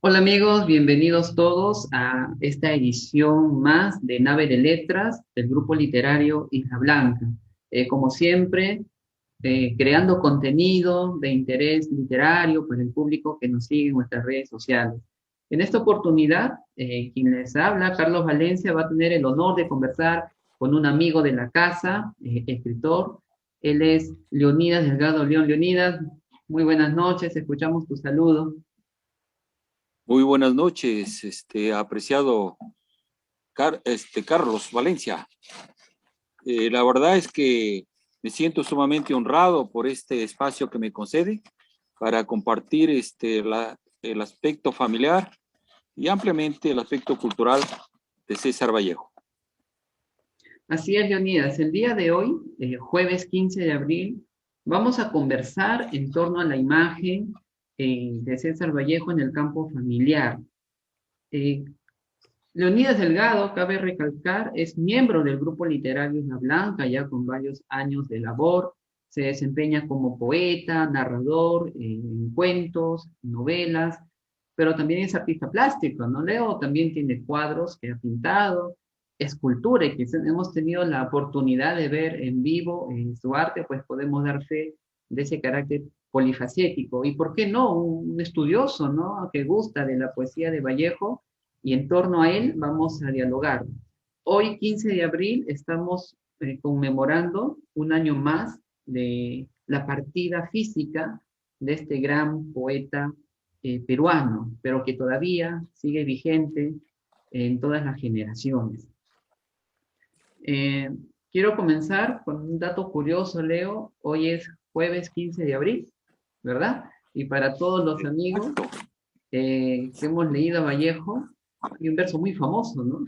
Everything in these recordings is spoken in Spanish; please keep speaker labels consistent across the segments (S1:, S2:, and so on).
S1: Hola amigos, bienvenidos todos a esta edición más de Nave de Letras del grupo literario Isla Blanca. Como siempre, creando contenido de interés literario para el público que nos sigue en nuestras redes sociales. En esta oportunidad, quien les habla, Carlos Valencia, va a tener el honor de conversar con un amigo de la casa, escritor. Él es Leonidas Delgado León. Leonidas, muy buenas noches, escuchamos tu saludo.
S2: Muy buenas noches, apreciado Carlos Valencia. La verdad es que me siento sumamente honrado por este espacio que me concede para compartir el aspecto familiar y ampliamente el aspecto cultural de César Vallejo.
S1: Así es, Leonidas. El día de hoy, jueves 15 de abril, vamos a conversar en torno a la imagen de César Vallejo en el campo familiar. Eh, Leonidas Delgado, cabe recalcar, es miembro del grupo literario Isla Blanca, ya con varios años de labor. Se desempeña como poeta, narrador, en cuentos, novelas, pero también es artista plástico, ¿no, Leo? También tiene cuadros que ha pintado, escultura, y que hemos tenido la oportunidad de ver en vivo su arte, pues podemos dar fe de ese carácter polifacético. Y por qué no, un estudioso, ¿no? Que gusta de la poesía de Vallejo y en torno a él vamos a dialogar. Hoy, 15 de abril, estamos conmemorando un año más de la partida física de este gran poeta peruano, pero que todavía sigue vigente en todas las generaciones. Eh, Quiero comenzar con un dato curioso, Leo. Hoy es jueves 15 de abril, ¿verdad? Y para todos los amigos
S2: Exacto.
S1: que hemos leído a Vallejo, hay un verso muy famoso, ¿no?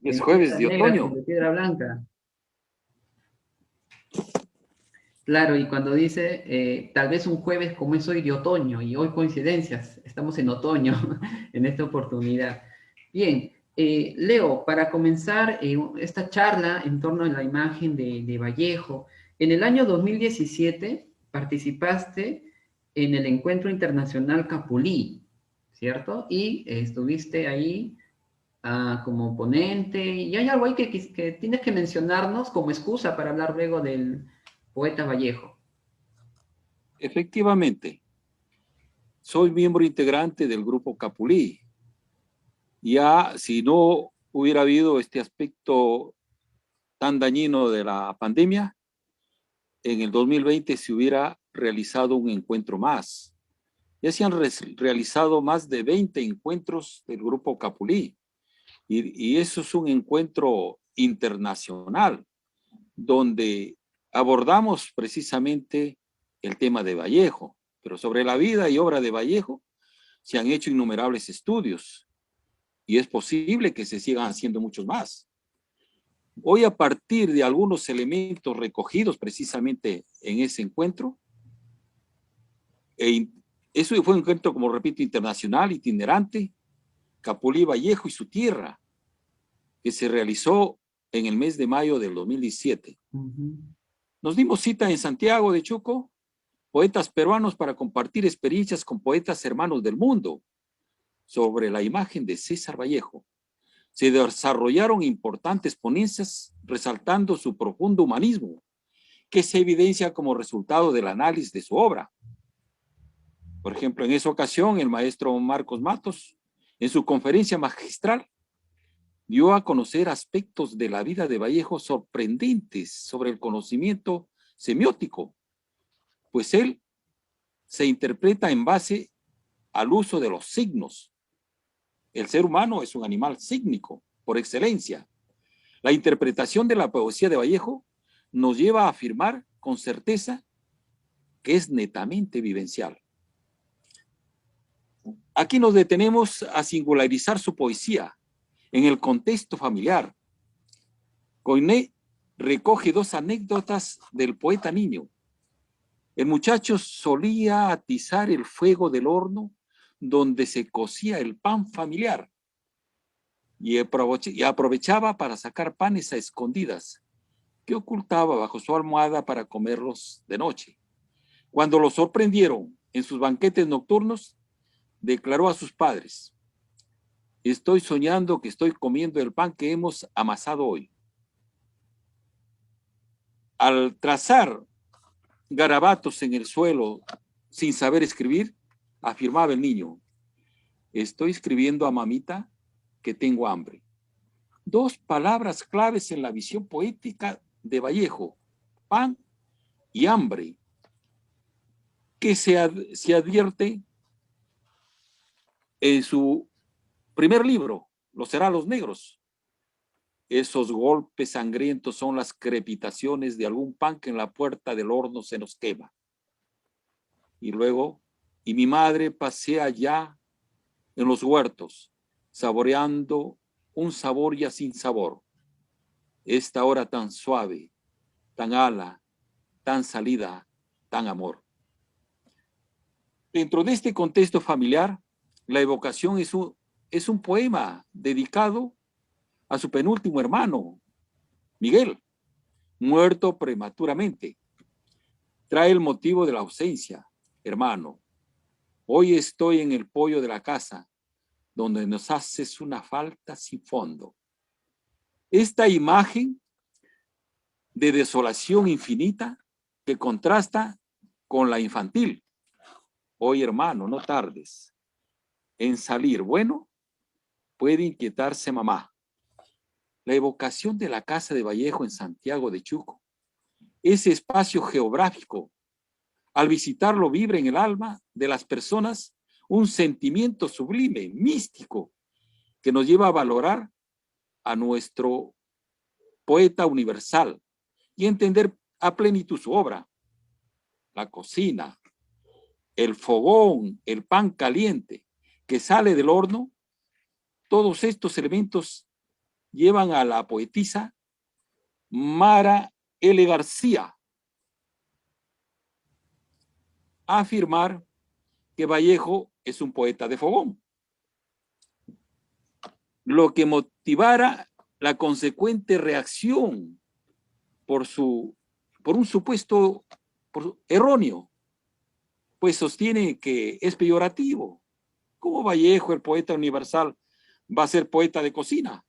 S2: Es
S1: En
S2: jueves
S1: piedras
S2: de
S1: negras
S2: otoño.
S1: sobre piedra blanca. Claro, y cuando dice, tal vez un jueves como es hoy de otoño, y hoy coincidencias, estamos en otoño en esta oportunidad. Bien, Leo, para comenzar esta charla en torno a la imagen de Vallejo, en el año 2017 participaste en el Encuentro Internacional Capulí, ¿cierto? Y estuviste ahí como ponente, y hay algo ahí que tienes que mencionarnos como excusa para hablar luego del poeta Vallejo.
S2: Efectivamente, soy miembro integrante del grupo Capulí. Ya si no hubiera habido este aspecto tan dañino de la pandemia, en el 2020 se hubiera realizado un encuentro más. Ya se han realizado más de 20 encuentros del Grupo Capulí y eso es un encuentro internacional donde abordamos precisamente el tema de Vallejo, pero sobre la vida y obra de Vallejo se han hecho innumerables estudios y es posible que se sigan haciendo muchos más. Hoy, a partir de algunos elementos recogidos precisamente en ese encuentro, e eso fue un encuentro, como repito, internacional, itinerante, Capulí Vallejo y su tierra, que se realizó en el mes de mayo del 2017.
S1: Ujú.
S2: Nos dimos cita en Santiago de Chuco, poetas peruanos, para compartir experiencias con poetas hermanos del mundo sobre la imagen de César Vallejo. Se desarrollaron importantes ponencias resaltando su profundo humanismo, que se evidencia como resultado del análisis de su obra. Por ejemplo, en esa ocasión, el maestro Marcos Matos, en su conferencia magistral, dio a conocer aspectos de la vida de Vallejo sorprendentes sobre el conocimiento semiótico, pues él se interpreta en base al uso de los signos. El ser humano es un animal sígnico por excelencia. La interpretación de la poesía de Vallejo nos lleva a afirmar con certeza que es netamente vivencial. Aquí nos detenemos a singularizar su poesía en el contexto familiar. Coiné recoge dos anécdotas del poeta niño. El muchacho solía atizar el fuego del horno donde se cocía el pan familiar y aprovechaba para sacar panes a escondidas que ocultaba bajo su almohada para comerlos de noche. Cuando lo sorprendieron en sus banquetes nocturnos, declaró a sus padres: estoy soñando que estoy comiendo el pan que hemos amasado hoy. Al trazar garabatos en el suelo sin saber escribir, afirmaba el niño: estoy escribiendo a mamita que tengo hambre. Dos palabras claves en la visión poética de Vallejo: pan y hambre, que se advierte en su primer libro, Los Heraldos Negros. Esos golpes sangrientos son las crepitaciones de algún pan que en la puerta del horno se nos quema. Y luego, y mi madre pasea allá en los huertos, saboreando un sabor ya sin sabor. Esta hora tan suave, tan ala, tan salida, tan amor. Dentro de este contexto familiar, la evocación es un poema dedicado a su penúltimo hermano, Miguel, muerto prematuramente. Trae el motivo de la ausencia. Hermano, hoy estoy en el poyo de la casa, donde nos haces una falta sin fondo. Esta imagen de desolación infinita que contrasta con la infantil. Hoy, hermano, no tardes en salir. Bueno, puede inquietarse mamá. La evocación de la casa de Vallejo en Santiago de Chuco, ese espacio geográfico, al visitarlo vibra en el alma de las personas un sentimiento sublime, místico, que nos lleva a valorar a nuestro poeta universal y entender a plenitud su obra. La cocina, el fogón, el pan caliente que sale del horno, todos estos elementos llevan a la poetisa Mara L. García a afirmar que Vallejo es un poeta de fogón, lo que motivara la consecuente reacción por un supuesto erróneo, pues sostiene que es peyorativo. ¿Cómo Vallejo, el poeta universal, va a ser poeta de cocina?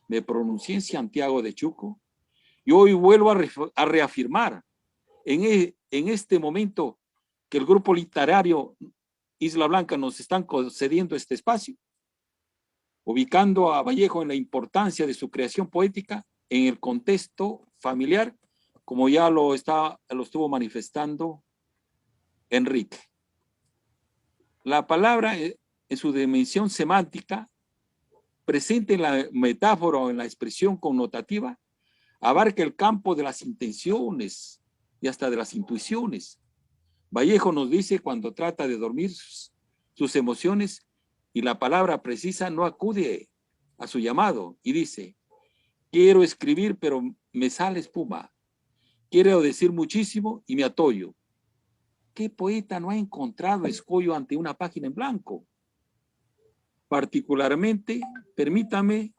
S2: Me pronuncié en Santiago de Chuco y hoy vuelvo a reafirmar en este momento que el grupo literario Isla Blanca nos están concediendo este espacio, ubicando a Vallejo en la importancia de su creación poética en el contexto familiar, como ya lo estuvo manifestando Enrique. La palabra en su dimensión semántica, presente en la metáfora o en la expresión connotativa, abarca el campo de las intenciones y hasta de las intuiciones. Vallejo nos dice cuando trata de dormir sus emociones y la palabra precisa no acude a su llamado y dice: quiero escribir pero me sale espuma, quiero decir muchísimo y me atollo. ¿Qué poeta no ha encontrado escollo ante una página en blanco? Particularmente, permítame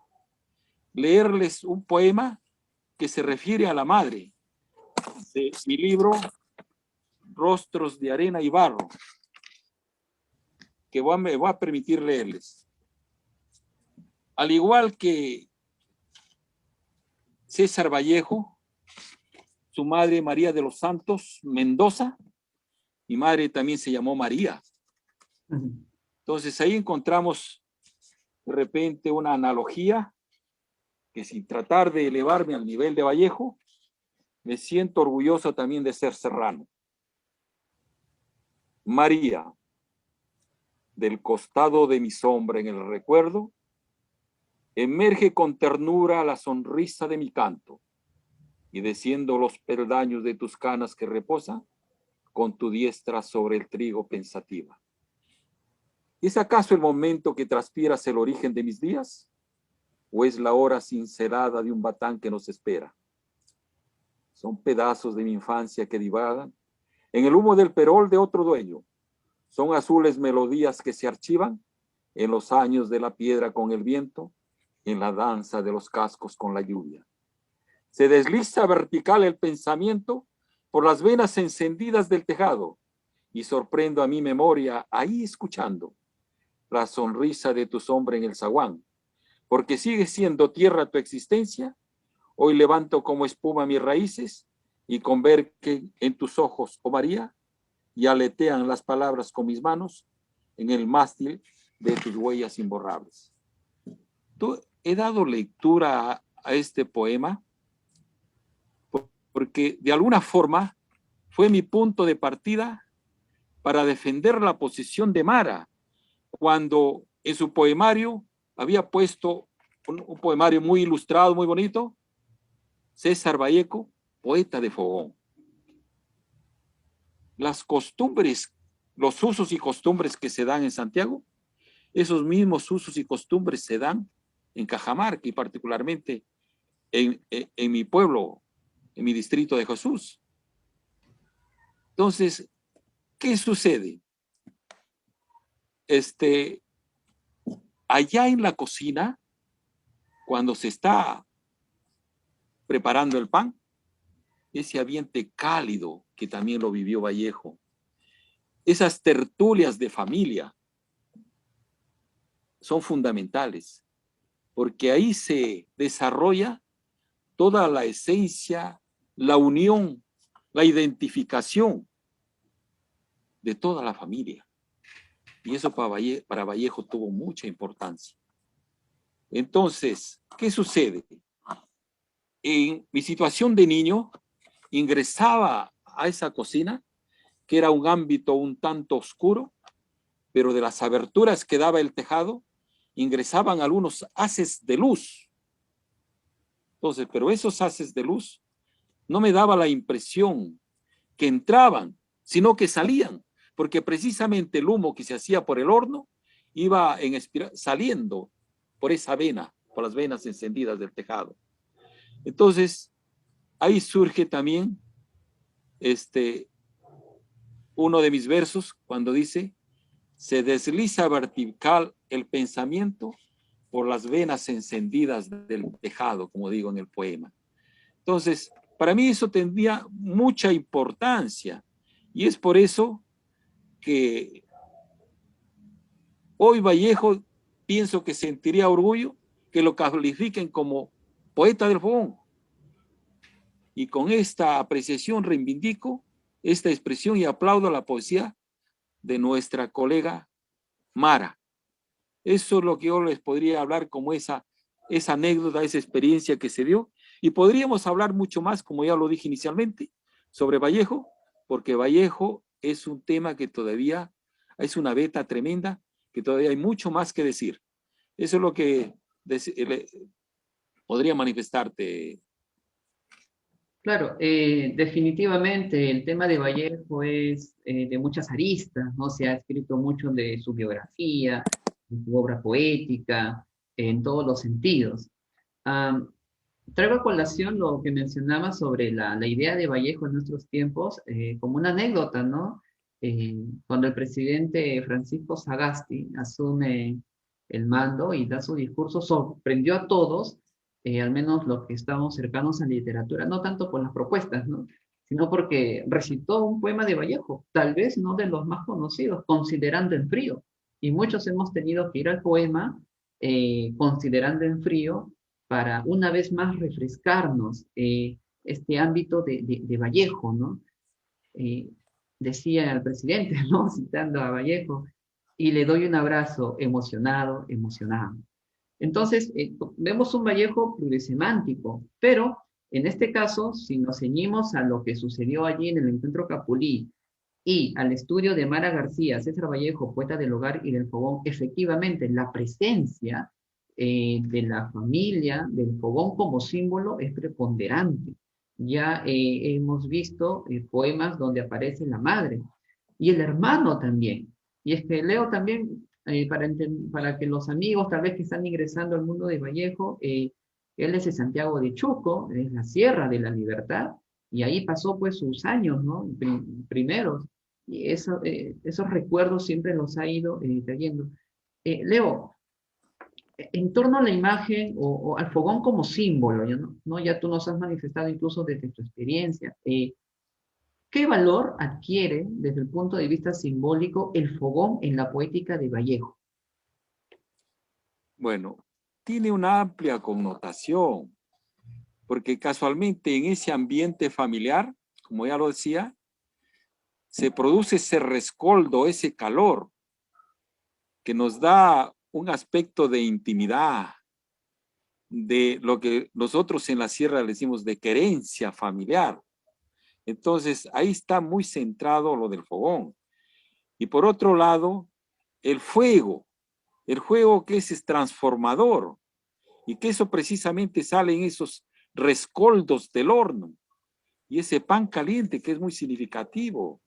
S2: leerles un poema que se refiere a la madre de mi libro Rostros de Arena y Barro, que me voy a permitir leerles. Al igual que César Vallejo, su madre María de los Santos Mendoza, mi madre también se llamó María. Entonces ahí encontramos de repente una analogía que, sin tratar de elevarme al nivel de Vallejo, me siento orgulloso también de ser serrano. María, del costado de mi sombra en el recuerdo, emerge con ternura la sonrisa de mi canto, y desciendo los peldaños de tus canas que reposan, con tu diestra sobre el trigo pensativa. ¿Es acaso el momento que transpiras el origen de mis días? ¿O es la hora cincelada de un batán que nos espera? Son pedazos de mi infancia que divagan en el humo del perol de otro dueño. Son azules melodías que se archivan en los años de la piedra con el viento, en la danza de los cascos con la lluvia. Se desliza vertical el pensamiento por las venas encendidas del tejado y sorprendo a mi memoria ahí escuchando la sonrisa de tu sombra en el zaguán, porque sigue siendo tierra tu existencia. Hoy levanto como espuma mis raíces y con ver que en tus ojos, oh María, y aletean las palabras con mis manos en el mástil de tus huellas imborrables. He dado lectura a este poema porque de alguna forma fue mi punto de partida para defender la posición de Mara, cuando en su poemario había puesto un poemario muy ilustrado, muy bonito, César Vallejo, poeta de fogón. Las costumbres, los usos y costumbres que se dan en Santiago, esos mismos usos y costumbres se dan en Cajamarca y particularmente en mi pueblo, en mi distrito de Jesús. Entonces, ¿qué sucede? Allá en la cocina, cuando se está preparando el pan, ese ambiente cálido que también lo vivió Vallejo, esas tertulias de familia son fundamentales, porque ahí se desarrolla toda la esencia, la unión, la identificación de toda la familia. Y eso para Vallejo tuvo mucha importancia. Entonces, ¿qué sucede? En mi situación de niño, ingresaba a esa cocina, que era un ámbito un tanto oscuro, pero de las aberturas que daba el tejado, ingresaban algunos haces de luz. Entonces, pero esos haces de luz no me daba la impresión que entraban, sino que salían, porque precisamente el humo que se hacía por el horno iba saliendo por esa vena, por las venas encendidas del tejado. Entonces, ahí surge también uno de mis versos cuando dice: se desliza vertical el pensamiento por las venas encendidas del tejado, como digo en el poema. Entonces, para mí eso tendría mucha importancia y es por eso que hoy Vallejo pienso que sentiría orgullo que lo califiquen como poeta del fogón. Y con esta apreciación reivindico esta expresión y aplaudo la poesía de nuestra colega Mara. Eso es lo que yo les podría hablar como esa anécdota, esa experiencia que se dio. Y podríamos hablar mucho más, como ya lo dije inicialmente, sobre Vallejo, porque Vallejo es un tema que todavía es una beta tremenda, que todavía hay mucho más que decir. Eso es lo que podría manifestarte.
S1: Claro, definitivamente el tema de Vallejo es de muchas aristas, ¿no? Se ha escrito mucho de su biografía, de su obra poética, en todos los sentidos. Am, Traigo a colación lo que mencionaba sobre la idea de Vallejo en nuestros tiempos, como una anécdota, ¿no? Cuando el presidente Francisco Sagasti asume el mando y da su discurso, sorprendió a todos, al menos los que estamos cercanos a la literatura, no tanto por las propuestas, ¿no? Sino porque recitó un poema de Vallejo, tal vez no de los más conocidos, Considerando en frío. Y muchos hemos tenido que ir al poema Considerando en frío para una vez más refrescarnos este ámbito de Vallejo, ¿no? Eh, Decía el presidente, ¿no? Citando a Vallejo, y le doy un abrazo emocionado, emocionado. Entonces, vemos un Vallejo plurisemántico, pero en este caso, si nos ceñimos a lo que sucedió allí en el encuentro Capulí y al estudio de Mara García, César Vallejo, poeta del hogar y del fogón, efectivamente la presencia de la familia, del fogón como símbolo es preponderante. Ya hemos visto poemas donde aparece la madre y el hermano también. Y es que leo también, para que los amigos tal vez que están ingresando al mundo de Vallejo, él es de Santiago de Chuco, es la Sierra de la Libertad, y ahí pasó pues sus años, ¿no? Primeros. Y esos recuerdos siempre los ha ido trayendo. Leo, en torno a la imagen o al fogón como símbolo, ¿ya, no? ¿No? Ya tú nos has manifestado incluso desde tu experiencia. ¿Qué valor adquiere desde el punto de vista simbólico el fogón en la poética de Vallejo?
S2: Bueno, tiene una amplia connotación, porque casualmente en ese ambiente familiar, como ya lo decía, se produce ese rescoldo, ese calor, que nos da un aspecto de intimidad, de lo que nosotros en la sierra le decimos de querencia familiar. Entonces, ahí está muy centrado lo del fogón. Y por otro lado, el fuego que es transformador, y que eso precisamente sale en esos rescoldos del horno, y ese pan caliente que es muy significativo.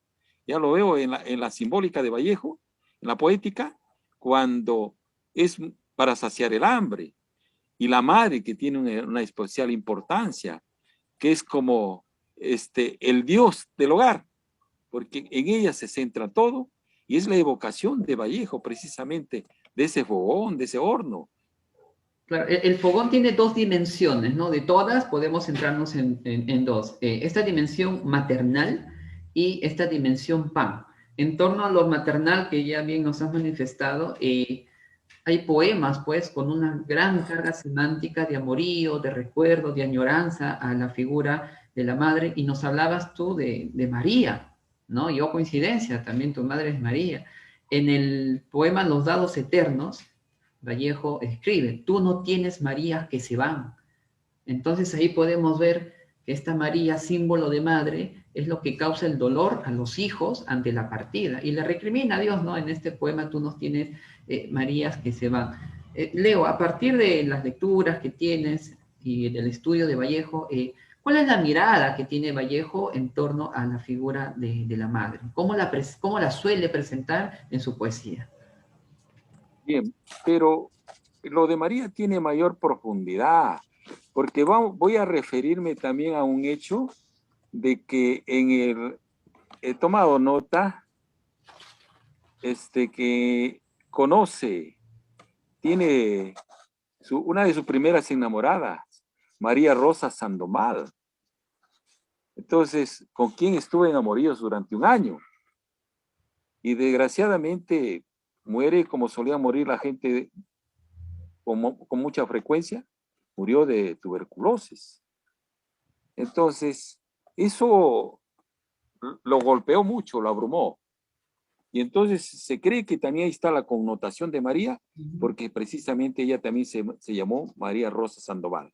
S2: Ya lo veo en la simbólica de Vallejo, en la poética, cuando es para saciar el hambre, y la madre que tiene una especial importancia, que es como el Dios del hogar, porque en ella se centra todo, y es la evocación de Vallejo precisamente, de ese fogón, de ese horno.
S1: Claro, el fogón tiene dos dimensiones, ¿no? De todas podemos centrarnos en dos. Esta dimensión maternal y esta dimensión pan. En torno a lo maternal que ya bien nos has manifestado, hay poemas, pues, con una gran carga semántica de amorío, de recuerdo, de añoranza a la figura de la madre, y nos hablabas tú de María, ¿no? Y oh coincidencia, también tu madre es María. En el poema Los dados eternos, Vallejo escribe, tú no tienes Marías que se van. Entonces ahí podemos ver que esta María, símbolo de madre, es lo que causa el dolor a los hijos ante la partida. Y le recrimina a Dios, ¿no? En este poema tú nos tienes Marías que se van. Leo, a partir de las lecturas que tienes y del estudio de Vallejo, ¿cuál es la mirada que tiene Vallejo en torno a la figura de la madre? ¿Cómo la suele presentar en su poesía?
S2: Bien, pero lo de María tiene mayor profundidad, porque voy a referirme también a un hecho de que he tomado nota, que conoce, tiene una de sus primeras enamoradas, María Rosa Sandoval. Entonces, con quien estuve enamorados durante un año. Y desgraciadamente muere como solía morir la gente con mucha frecuencia, murió de tuberculosis. Entonces, eso lo golpeó mucho, lo abrumó. Y entonces se cree que también ahí está la connotación de María, porque precisamente ella también se llamó María Rosa Sandoval.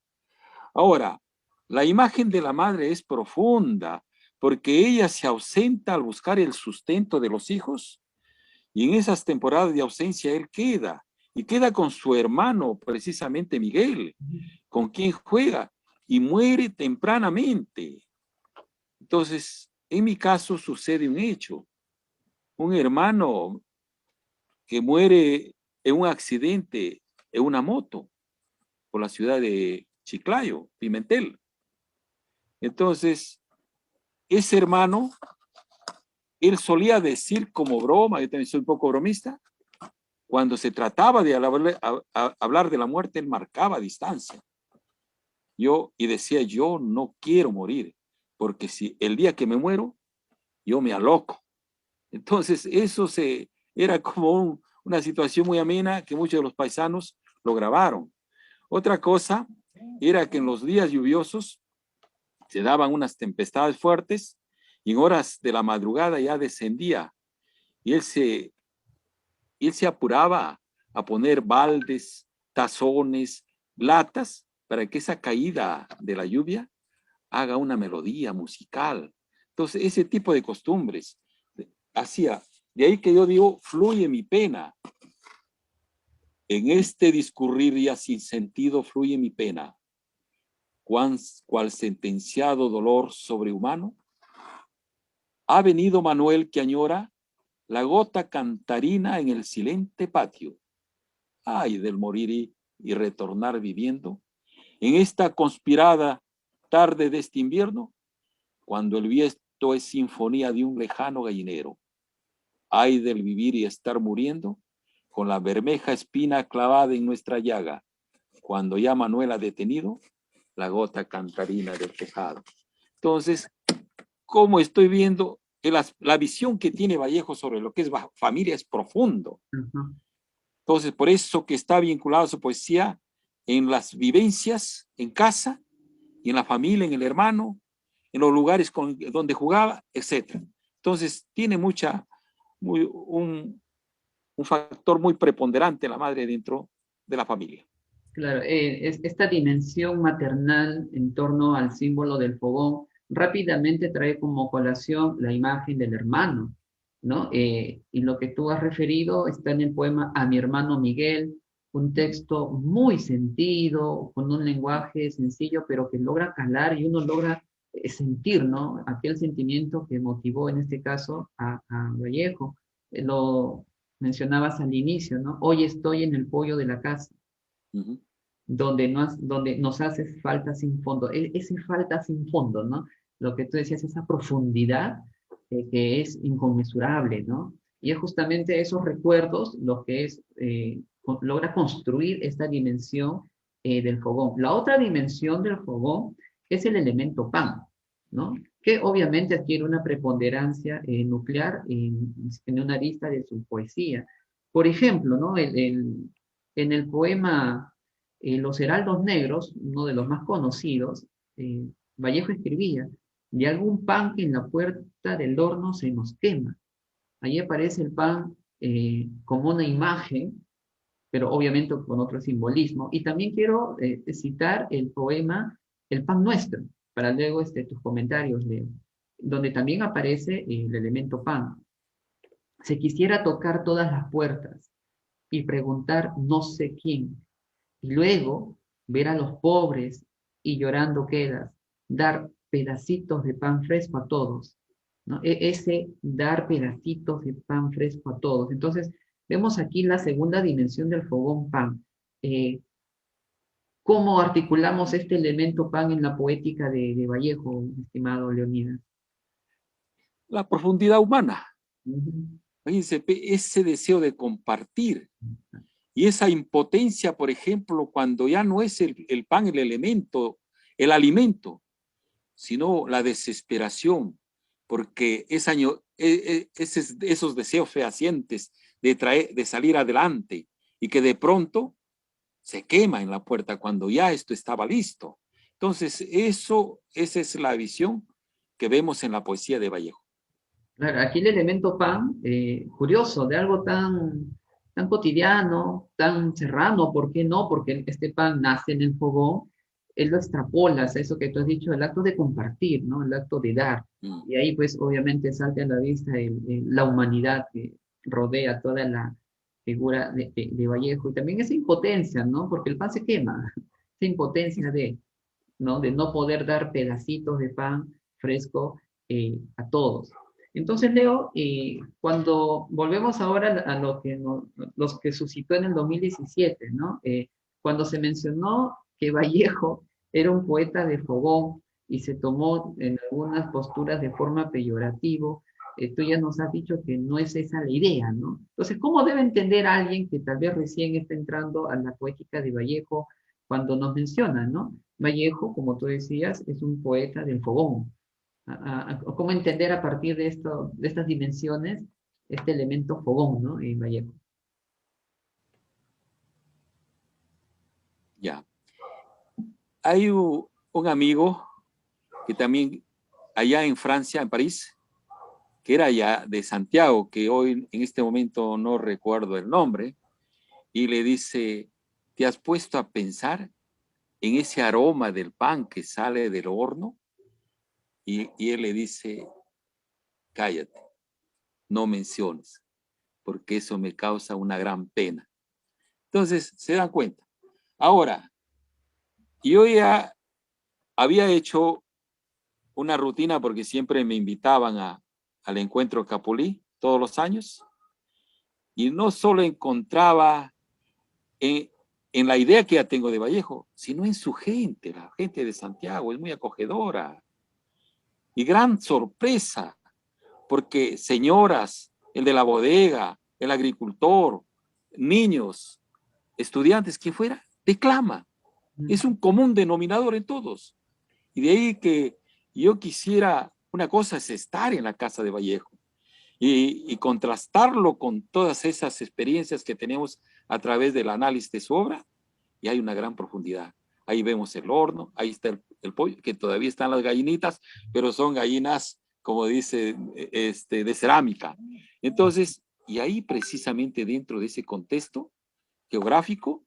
S2: Ahora, la imagen de la madre es profunda, porque ella se ausenta al buscar el sustento de los hijos, y en esas temporadas de ausencia él queda, y queda con su hermano, precisamente Miguel, con quien juega, y muere tempranamente. Entonces, en mi caso sucede un hecho. Un hermano que muere en un accidente en una moto por la ciudad de Chiclayo, Pimentel. Entonces, ese hermano, él solía decir como broma, yo también soy un poco bromista, cuando se trataba de hablar de la muerte, él marcaba distancia. Y decía, yo no quiero morir, porque si el día que me muero, yo me aloco. Entonces, era como una situación muy amena que muchos de los paisanos lo grabaron. Otra cosa era que en los días lluviosos se daban unas tempestades fuertes y en horas de la madrugada ya descendía y él se apuraba a poner baldes, tazones, latas para que esa caída de la lluvia haga una melodía musical. Entonces, ese tipo de costumbres hacía. De ahí que yo digo, fluye mi pena. En este discurrir ya sin sentido fluye mi pena. Cual sentenciado dolor sobrehumano. Ha venido Manuel que añora la gota cantarina en el silente patio. Ay del morir y retornar viviendo. En esta conspirada tarde de este invierno, cuando el viento es sinfonía de un lejano gallinero. Ay del vivir y estar muriendo, con la bermeja espina clavada en nuestra llaga, cuando ya Manuel ha detenido la gota cantarina del tejado. Entonces, cómo estoy viendo que la visión que tiene Vallejo sobre lo que es familia es profundo.
S1: Ajá.
S2: Entonces, por eso que está vinculado su poesía en las vivencias en casa, y en la familia, en el hermano, en los lugares donde jugaba, etc. Entonces, tiene un factor muy preponderante la madre dentro de la familia.
S1: Claro, esta dimensión maternal en torno al símbolo del fogón rápidamente trae como colación la imagen del hermano, ¿no? Y lo que tú has referido está en el poema A mi hermano Miguel, un texto muy sentido, con un lenguaje sencillo, pero que logra calar y uno logra sentir, ¿no? Aquel sentimiento que motivó en este caso a Vallejo. Lo mencionabas al inicio, ¿no? Hoy estoy en el pollo de la casa
S2: Ujú.
S1: donde nos hace falta sin fondo, ese falta sin fondo, ¿no? Lo que tú decías, esa profundidad que es inconmensurable, ¿no? Y es justamente esos recuerdos lo que es, logra construir esta dimensión del fogón. La otra dimensión del fogón es el elemento pan, ¿no? Que obviamente adquiere una preponderancia nuclear en una lista de su poesía. Por ejemplo, ¿no? En el poema Los Heraldos Negros, uno de los más conocidos, eh, Vallejo escribía, de algún pan que en la puerta del horno se nos quema. Ahí aparece el pan como una imagen, pero obviamente con otro simbolismo. Y también quiero citar el poema El pan nuestro, para luego tus comentarios, Leo, donde también aparece el elemento pan. Se quisiera tocar todas las puertas y preguntar no sé quién, y luego ver a los pobres y llorando quedas, dar pedacitos de pan fresco a todos, ¿no? Ese dar pedacitos de pan fresco a todos. Entonces, vemos aquí la segunda dimensión del fogón pan. Eh, ¿Cómo articulamos este elemento pan en la poética de Vallejo, estimado Leonidas?
S2: La profundidad humana.
S1: Ujú.
S2: Fíjense, ese deseo de compartir y esa impotencia, por ejemplo, cuando ya no es el pan el elemento, el alimento, sino la desesperación, porque esos deseos fehacientes de salir adelante y que de pronto se quema en la puerta cuando ya esto estaba listo. Entonces, esa es la visión que vemos en la poesía de Vallejo.
S1: Claro, aquí el elemento pan, curioso, de algo tan cotidiano, tan serrano, ¿por qué no? Porque este pan nace en el fogón, él lo extrapolas, eso que tú has dicho, el acto de compartir, ¿no? El acto de dar.
S2: Mm.
S1: Y ahí pues obviamente salta a la vista la humanidad que rodea toda la figura de Vallejo y también esa impotencia, ¿no? Porque el pan se quema, esa impotencia ¿no? De no poder dar pedacitos de pan fresco a todos. Entonces, Leo, cuando volvemos ahora a lo que los que suscitó en el 2017, ¿no? Cuando se mencionó que Vallejo era un poeta de fogón y se tomó en algunas posturas de forma peyorativo, tú ya nos has dicho que no es esa la idea, ¿no? Entonces, ¿cómo debe entender a alguien que tal vez recién está entrando a la poética de Vallejo cuando nos menciona, ¿no? Vallejo, como tú decías, es un poeta del fogón. ¿Cómo entender a partir de estas dimensiones este elemento fogón, ¿no? En Vallejo.
S2: Ya. Hay un amigo que también allá en Francia, en París, que era ya de Santiago, que hoy en este momento no recuerdo el nombre, y le dice, ¿te has puesto a pensar en ese aroma del pan que sale del horno? Y él le dice, cállate, no menciones, porque eso me causa una gran pena. Entonces, se dan cuenta. Ahora, yo ya había hecho una rutina porque siempre me invitaban al encuentro Capulí todos los años y no solo encontraba en, en la idea que ya tengo de Vallejo, sino en su gente, la gente de Santiago es muy acogedora y gran sorpresa porque señoras, el de la bodega, el agricultor, niños, estudiantes, quien fuera, declama. Es un común denominador en todos. Y de ahí que yo quisiera Una cosa es estar en la casa de Vallejo y contrastarlo con todas esas experiencias que tenemos a través del análisis de su obra, y hay una gran profundidad. Ahí vemos el horno, ahí está el pollo, que todavía están las gallinitas, pero son gallinas, como dice, de cerámica. Entonces, y ahí precisamente dentro de ese contexto geográfico,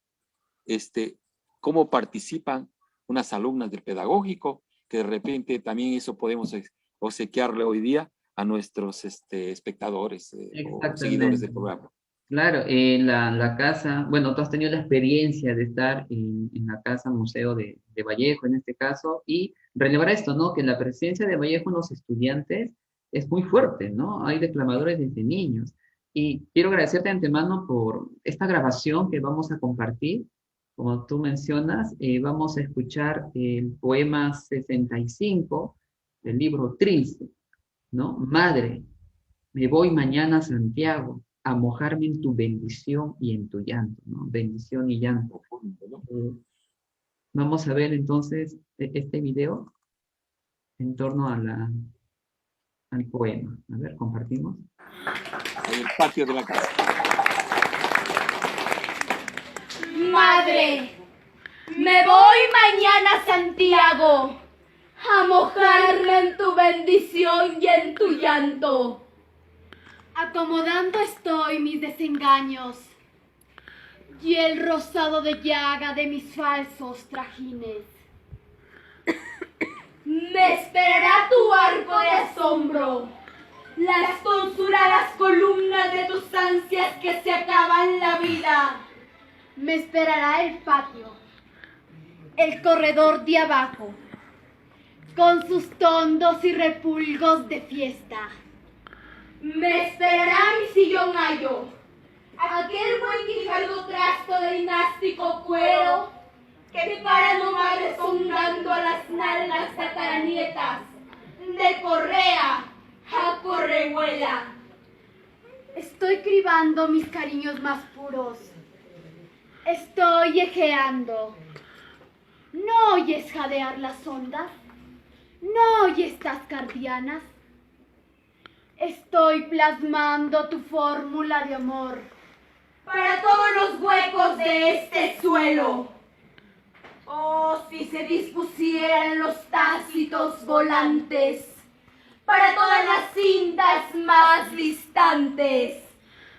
S2: cómo participan unas alumnas del pedagógico, que de repente también eso podemos obsequiarle hoy día a nuestros espectadores o seguidores
S1: Exactamente.
S2: del programa.
S1: Claro, la casa, bueno, tú has tenido la experiencia de estar en la casa museo de Vallejo en este caso, y relevar esto, ¿no? Que la presencia de Vallejo en los estudiantes es muy fuerte, ¿no? Hay declamadores desde niños. Y quiero agradecerte de antemano por esta grabación que vamos a compartir. Como tú mencionas, vamos a escuchar el poema 65 del libro Trilce, ¿no? Madre, me voy mañana a Santiago a mojarme en tu bendición y en tu llanto, ¿no? Bendición y llanto.
S2: ¿No?
S1: Vamos a ver entonces este video en torno al poema. A ver, compartimos.
S2: En el patio de la casa.
S3: Madre, me voy mañana a Santiago a mojarme en tu bendición y en tu llanto. Acomodando estoy mis desengaños y el rosado de llaga de mis falsos trajines. Me esperará tu arco de asombro, las tonsuradas columnas de tus ansias que se acaban la vida. Me esperará el patio, el corredor de abajo, con sus tondos y repulgos de fiesta. Me esperará mi sillón ayo, aquel buen guijardo trasto de dinástico cuero que para no va rezongando a las nalgas tataranietas, de correa a correhuela. Estoy cribando mis cariños más puros. Estoy ejeando. ¿No oyes jadear las ondas? ¿No oyes tascardianas? Estoy plasmando tu fórmula de amor para todos los huecos de este suelo. Oh, si se dispusieran los tácitos volantes para todas las cintas más distantes,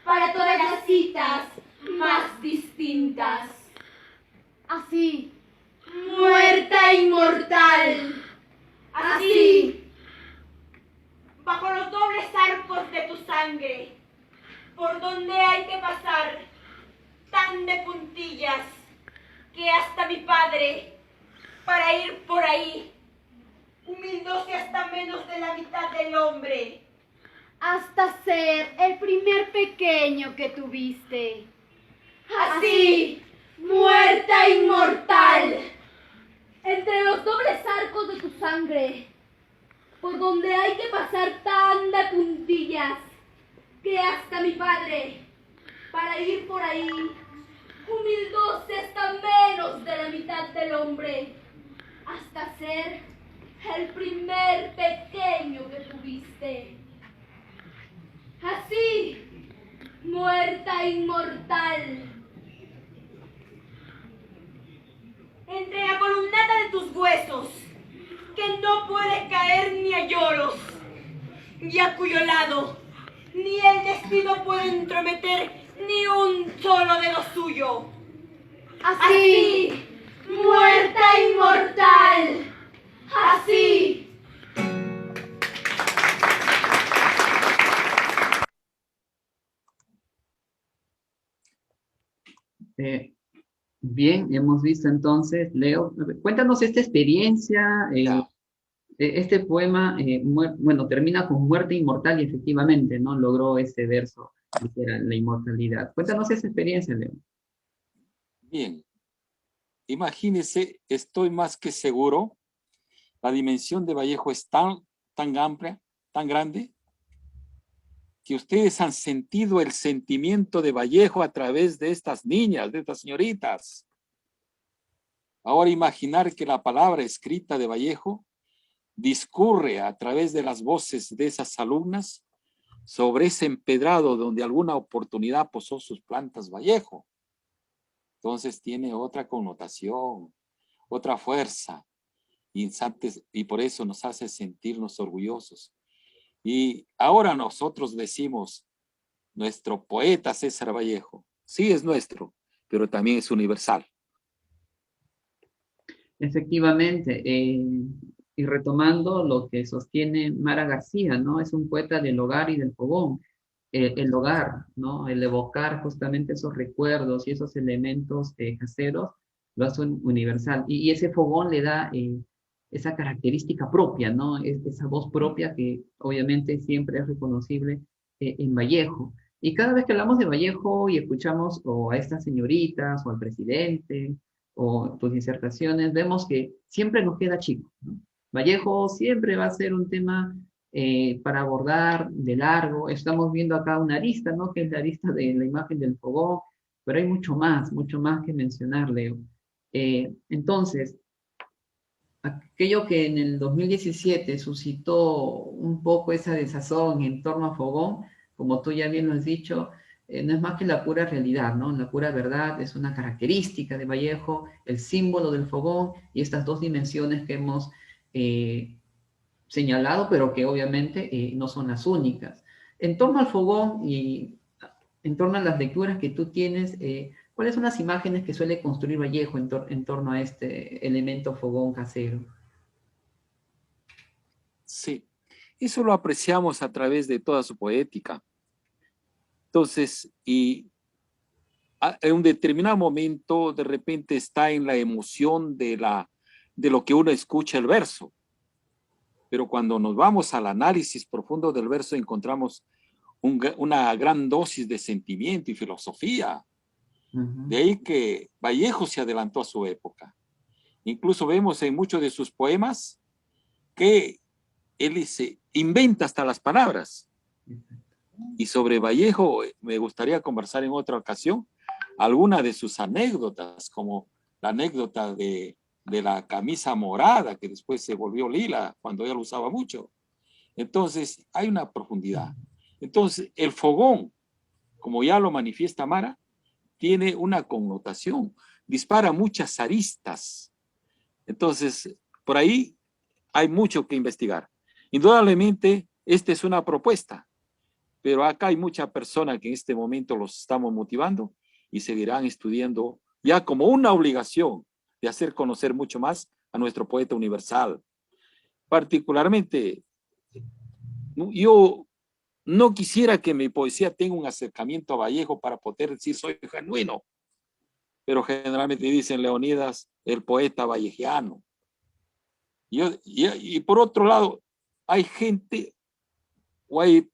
S3: para todas las citas más distintas. Así, muerta e inmortal. Así, bajo los dobles arcos de tu sangre, por donde hay que pasar tan de puntillas que hasta mi padre, para ir por ahí, humildóse hasta menos de la mitad del hombre, hasta ser el primer pequeño que tuviste. Así, muerta e inmortal, entre los dobles arcos de tu sangre, por donde hay que pasar tan de puntillas que hasta mi padre, para ir por ahí, humildóse hasta menos de la mitad del hombre, hasta ser el primer pequeño que tuviste. Así, muerta inmortal, entre la columnata de tus huesos, que no puede caer ni a lloros, y a cuyo lado ni el destino puede entrometer ni un solo de lo suyo. Así, muerta inmortal, así.
S1: Bien, hemos visto entonces, Leo, cuéntanos esta experiencia, este poema, bueno, termina con muerte inmortal y efectivamente, ¿no? Logró ese verso, que era la inmortalidad. Cuéntanos esa experiencia, Leo.
S2: Bien, imagínense, estoy más que seguro, la dimensión de Vallejo es tan amplia, tan grande, que ustedes han sentido el sentimiento de Vallejo a través de estas niñas, de estas señoritas. Ahora imaginar que la palabra escrita de Vallejo discurre a través de las voces de esas alumnas sobre ese empedrado donde alguna oportunidad posó sus plantas Vallejo. Entonces tiene otra connotación, otra fuerza, y por eso nos hace sentirnos orgullosos. Y ahora nosotros decimos, nuestro poeta César Vallejo, sí es nuestro, pero también es universal.
S1: Efectivamente, y retomando lo que sostiene Mara García, ¿no? Es un poeta del hogar y del fogón. El hogar, ¿no? El evocar justamente esos recuerdos y esos elementos caseros lo hace universal. Y ese fogón le da esa característica propia, ¿no? Esa voz propia que obviamente siempre es reconocible en Vallejo. Y cada vez que hablamos de Vallejo y escuchamos o a estas señoritas o al presidente o tus disertaciones, vemos que siempre nos queda chico, ¿no? Vallejo siempre va a ser un tema para abordar de largo. Estamos viendo acá una arista, ¿no? Que es la arista de la imagen del fogón, pero hay mucho más que mencionar, Leo. Entonces, aquello que en el 2017 suscitó un poco esa desazón en torno a fogón, como tú ya bien lo has dicho, no es más que la pura realidad, ¿no? La pura verdad es una característica de Vallejo, el símbolo del fogón y estas dos dimensiones que hemos señalado, pero que obviamente no son las únicas. En torno al fogón y en torno a las lecturas que tú tienes, ¿cuáles son las imágenes que suele construir Vallejo en torno a este elemento fogón casero?
S2: Sí, eso lo apreciamos a través de toda su poética. Entonces, en un determinado momento, de repente está en la emoción de lo que uno escucha el verso. Pero cuando nos vamos al análisis profundo del verso, encontramos una gran dosis de sentimiento y filosofía. De ahí que Vallejo se adelantó a su época. Incluso vemos en muchos de sus poemas que él se inventa hasta las palabras. Y sobre Vallejo me gustaría conversar en otra ocasión alguna de sus anécdotas, como la anécdota de la camisa morada, que después se volvió lila cuando él usaba mucho. Entonces, hay una profundidad. Entonces, el fogón, como ya lo manifiesta Mara, tiene una connotación, dispara muchas aristas. Entonces, por ahí hay mucho que investigar. Indudablemente, esta es una propuesta, pero acá hay mucha persona que en este momento los estamos motivando y seguirán estudiando ya como una obligación de hacer conocer mucho más a nuestro poeta universal. Particularmente, yo no quisiera que mi poesía tenga un acercamiento a Vallejo para poder decir soy genuino, pero generalmente dicen Leonidas, el poeta vallejiano. Y por otro lado, hay gente o hay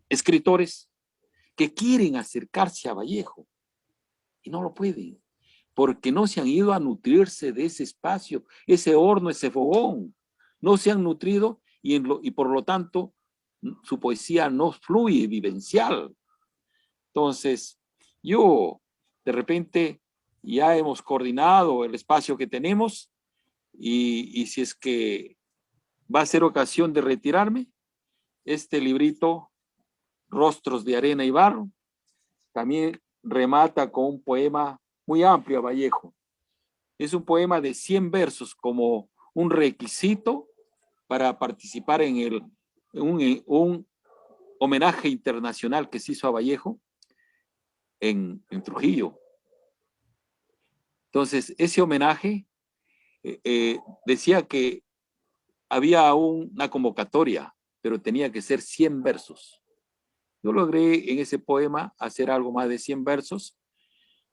S2: escritores que quieren acercarse a Vallejo y no lo pueden, porque no se han ido a nutrirse de ese espacio, ese horno, ese fogón. No se han nutrido y por lo tanto su poesía no fluye vivencial. Entonces, yo de repente ya hemos coordinado el espacio que tenemos y si es que va a ser ocasión de retirarme, este librito, Rostros de Arena y Barro, también remata con un poema muy amplio a Vallejo. Es un poema de 100 versos como un requisito para participar en un homenaje internacional que se hizo a Vallejo en Trujillo. Entonces, ese homenaje decía que había una convocatoria, pero tenía que ser 100 versos. Yo logré en ese poema hacer algo más de 100 versos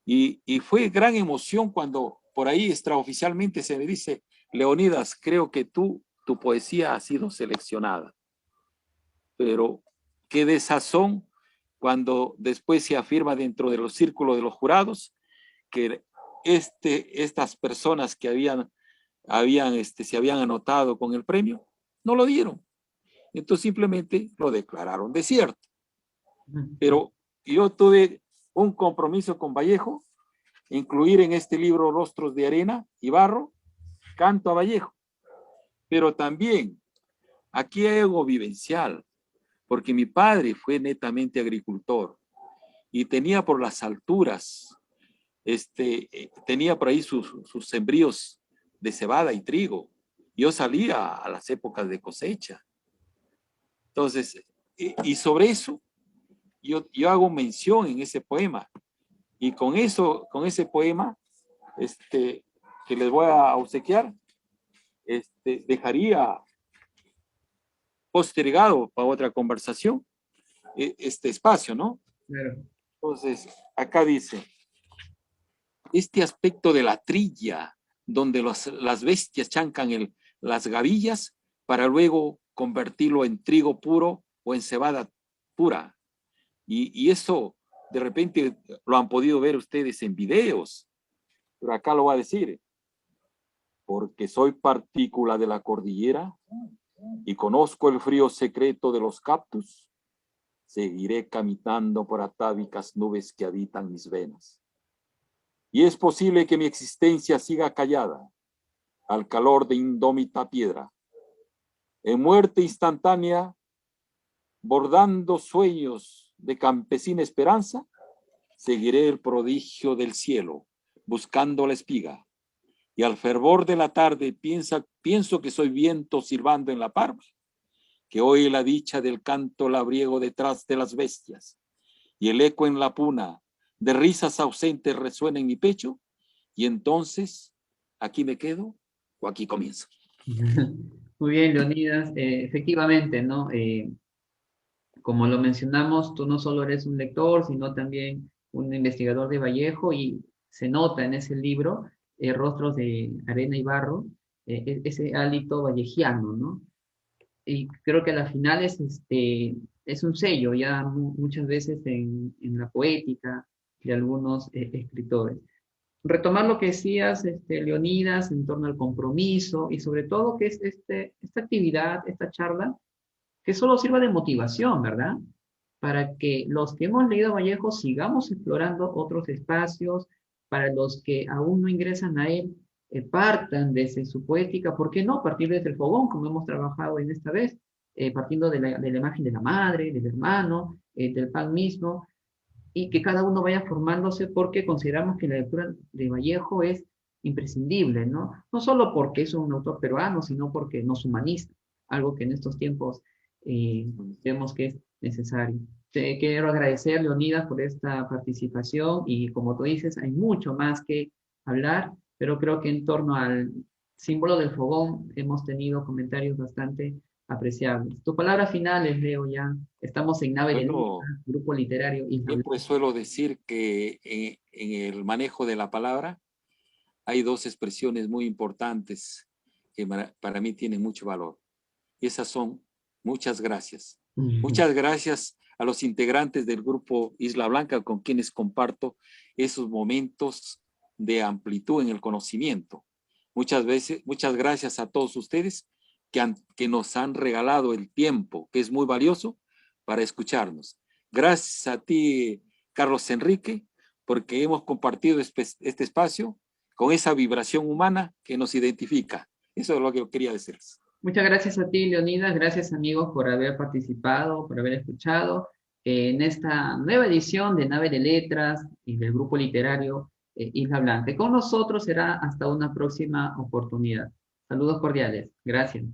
S2: y fue gran emoción cuando por ahí extraoficialmente se me dice, Leonidas, creo que tu poesía ha sido seleccionada. Pero qué desazón cuando después se afirma dentro de los círculos de los jurados que estas personas que se habían anotado con el premio, no lo dieron. Entonces simplemente lo declararon desierto. Pero yo tuve un compromiso con Vallejo, incluir en este libro Rostros de Arena y Barro, Canto a Vallejo. Pero también aquí hay algo vivencial, porque mi padre fue netamente agricultor y tenía por las alturas, tenía por ahí sus sembríos de cebada y trigo. Yo salía a las épocas de cosecha. Entonces, y sobre eso, yo hago mención en ese poema. Y con eso, con ese poema, que les voy a obsequiar, dejaría postergado para otra conversación este espacio, ¿no?
S1: Claro.
S2: Entonces, acá dice, este aspecto de la trilla, donde las bestias chancan las gavillas para luego convertirlo en trigo puro o en cebada pura. Y eso de repente lo han podido ver ustedes en videos, pero acá lo va a decir, porque soy partícula de la cordillera y conozco el frío secreto de los cactus, seguiré caminando por atávicas nubes que habitan mis venas. Y es posible que mi existencia siga callada al calor de indómita piedra. En muerte instantánea, bordando sueños de campesina esperanza, seguiré el prodigio del cielo, buscando la espiga. Y al fervor de la tarde pienso que soy viento silbando en la parva, que oye la dicha del canto labriego detrás de las bestias, y el eco en la puna de risas ausentes resuena en mi pecho, y entonces, ¿aquí me quedo o aquí comienzo?
S1: Muy bien, Leonidas. Efectivamente, ¿no? Como lo mencionamos, tú no solo eres un lector, sino también un investigador de Vallejo y se nota en ese libro, Rostros de Arena y Barro, ese hálito vallejiano, ¿no? Y creo que a la final es un sello ya muchas veces en la poética de algunos escritores. Retomar lo que decías, Leonidas, en torno al compromiso y sobre todo que es esta actividad, esta charla, que solo sirva de motivación, ¿verdad? Para que los que hemos leído Vallejo sigamos explorando otros espacios, para los que aún no ingresan a él, partan desde su poética, ¿por qué no? Partir desde el fogón, como hemos trabajado en esta vez, partiendo de la imagen de la madre, del hermano, del pan mismo, y que cada uno vaya formándose porque consideramos que la lectura de Vallejo es imprescindible, ¿no? No solo porque es un autor peruano, sino porque nos humaniza, algo que en estos tiempos vemos que es necesario. Te quiero agradecer, Leonidas, por esta participación y como tú dices, hay mucho más que hablar, pero creo que en torno al símbolo del fogón hemos tenido comentarios bastante apreciables. Tu palabra final es, Leo, ya estamos en Nave de
S2: Bueno,
S1: Letras, grupo literario Isla Blanca.
S2: siempre suelo decir que en el manejo de la palabra hay dos expresiones muy importantes que para mí tienen mucho valor. Y esas son muchas gracias. Muchas gracias a los integrantes del grupo Isla Blanca con quienes comparto esos momentos de amplitud en el conocimiento. Muchas gracias a todos ustedes que nos han regalado el tiempo, que es muy valioso, para escucharnos. Gracias a ti, Carlos Enrique, porque hemos compartido este espacio con esa vibración humana que nos identifica. Eso es lo que yo quería decirles.
S1: Muchas gracias a ti, Leonidas. Gracias, amigos, por haber participado, por haber escuchado en esta nueva edición de Nave de Letras y del grupo literario Isla Blanca. Con nosotros será hasta una próxima oportunidad. Saludos cordiales. Gracias.